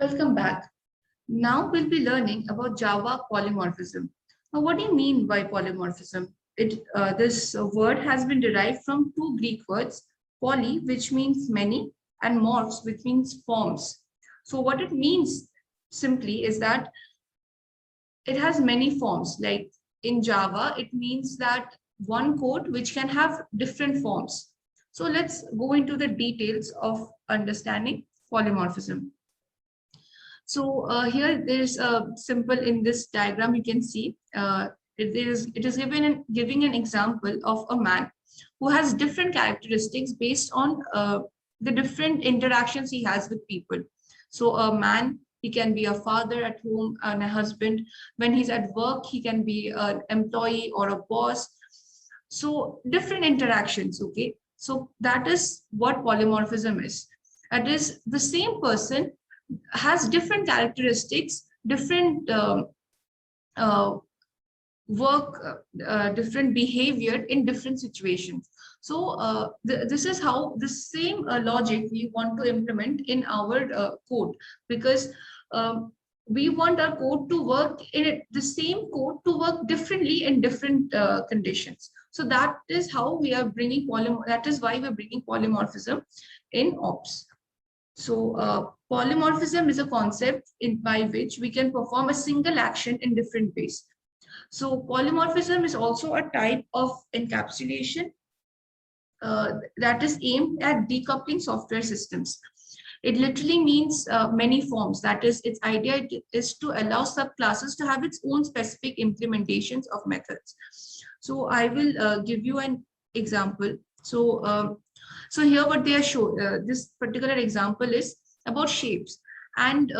Welcome back. Now we'll be learning about Java polymorphism. Now, what do you mean by polymorphism? This word has been derived from two Greek words, poly, which means many, and morphs, which means forms. So what it means simply is that it has many forms. Like in Java, it means that one code which can have different forms. So let's go into the details of understanding polymorphism. So here there's a simple in this diagram you can see it is giving an example of a man who has different characteristics based on the different interactions he has with people. So a man, he can be a father at home and a husband. When he's at work, he can be an employee or a boss. So different interactions, okay? So that is what polymorphism is. It is the same person has different characteristics, different uh, work, different behavior in different situations. So this is how the same logic we want to implement in our code, because we want our code to work in it, the same code to work differently in different conditions. So that is how we are bringing that is why we're bringing polymorphism in ops. So polymorphism is a concept by which we can perform a single action in different ways. So polymorphism is also a type of encapsulation that is aimed at decoupling software systems. It literally means many forms. That is, its idea is to allow subclasses to have its own specific implementations of methods. So I will give you an example. So here what they are showing, this particular example is about shapes. And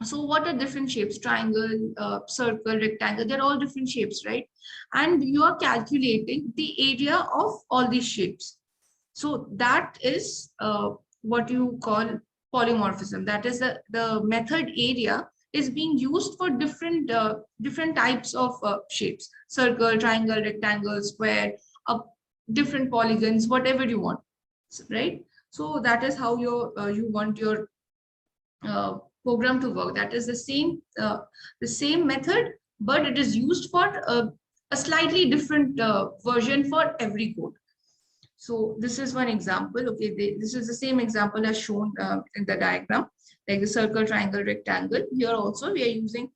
so what are different shapes? Triangle, circle, rectangle, they're all different shapes, right? And you are calculating the area of all these shapes. So that is what you call polymorphism. That is the method area is being used for different types of shapes: circle, triangle, rectangle, square, different polygons, whatever you want, right? So that is how you want your program to work. That is the same method, but it is used for a slightly different version for every code. So this is one example. Okay, this is the same example as shown in the diagram, like the circle, triangle, rectangle. Here also we are using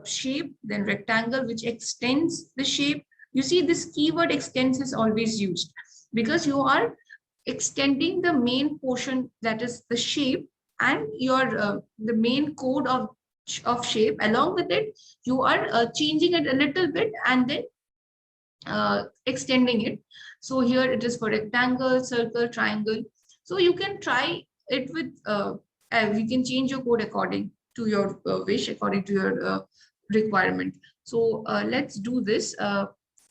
shape, then rectangle, which extends the shape. You see, this keyword extends is always used because you are extending the main portion, that is the shape, and your the main code of shape. Along with it, you are changing it a little bit and then extending it. So here it is for rectangle, circle, triangle. So you can try it with you can change your code according to your wish, according to your requirement. So let's do this.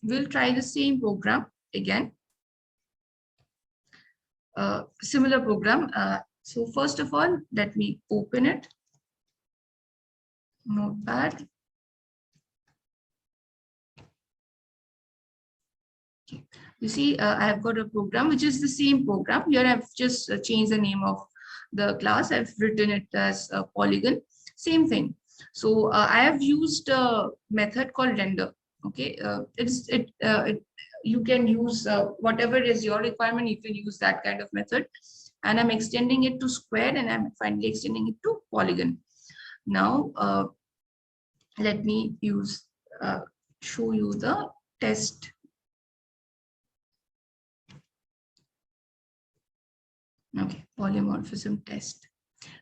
We'll try the same program again. Similar program. So first of all, let me open it. Notepad. Okay. You see, I have got a program which is the same program. Here I've just changed the name of the class. I've written it as a polygon. Same thing. So I have used a method called render. Okay, you can use whatever is your requirement. You can use that kind of method. And I'm extending it to square, and I'm finally extending it to polygon. Now, let me show you the test. Okay, polymorphism test.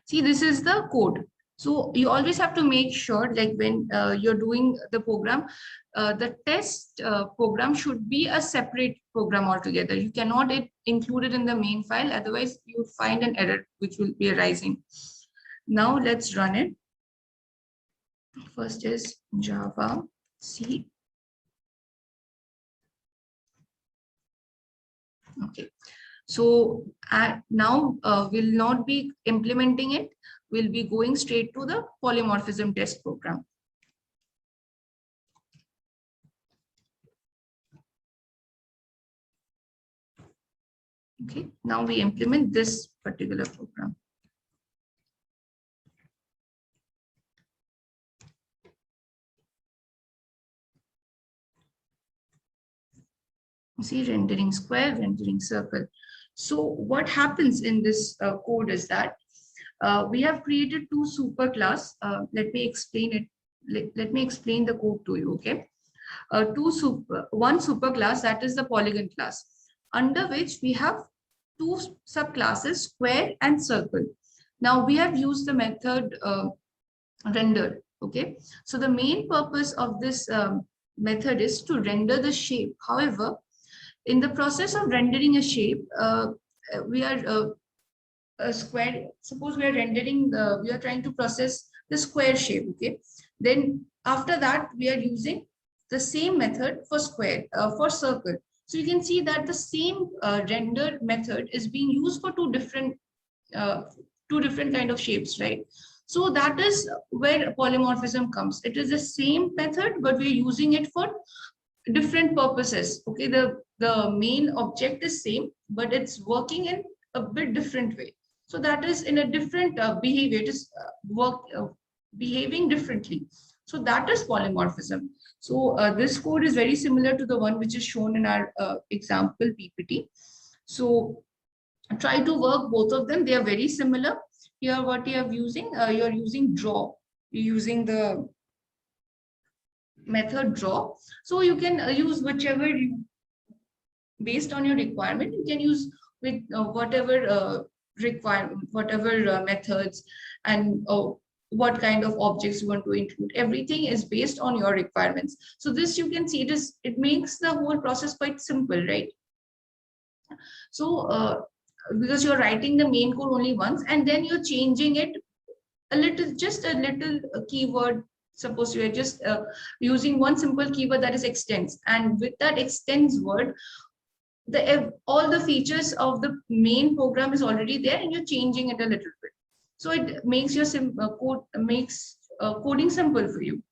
See, this is the code. So you always have to make sure, like when you're doing the program, the test program should be a separate program altogether. You cannot include it in the main file, otherwise you find an error which will be arising. Now let's run it. First is Java C. Okay. So now we'll not be implementing it. We'll be going straight to the polymorphism test program. Okay, now we implement this particular program. See, rendering square, rendering circle. So what happens in this code is that we have created two superclass. Let me explain it. Let me explain the code to you. Okay. One superclass, that is the polygon class, under which we have two subclasses, square and circle. Now we have used the method render. Okay, so the main purpose of this method is to render the shape. However, in the process of rendering a shape, we are a square. Suppose we are rendering we are trying to process the square shape. Okay, then after that we are using the same method for square, for circle. So you can see that the same render method is being used for uh, two different kind of shapes, right? So that is where polymorphism comes. It is the same method, but we're using it for different purposes. Okay, the main object is same, but it's working in a bit different way. So that is in a different behavior. It is behaving differently. So that is polymorphism. So this code is very similar to the one which is shown in our example PPT. So try to work both of them. They are very similar. Here, what you are using, you're using draw. You're using the method draw. So you can use whichever you, based on your requirement, you can use with whatever requirement, whatever methods, and what kind of objects you want to include. Everything is based on your requirements. So this, you can see, it makes the whole process quite simple, right? So because you're writing the main code only once, and then you're changing it a little, just a little keyword. Suppose you are just using one simple keyword, that is extends, and with that extends word, the all the features of the main program is already there, and you're changing it a little bit. So it makes your code, makes coding simple for you,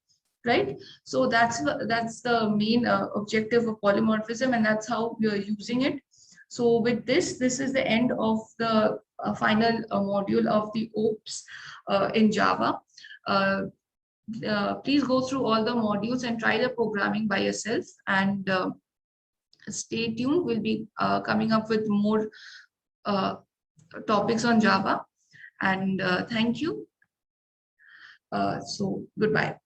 right? So that's the main objective of polymorphism, and that's how we are using it. So with this is the end of the final module of the OPS in Java. Please go through all the modules and try the programming by yourself, and stay tuned. We'll be coming up with more topics on Java, and thank you. So goodbye.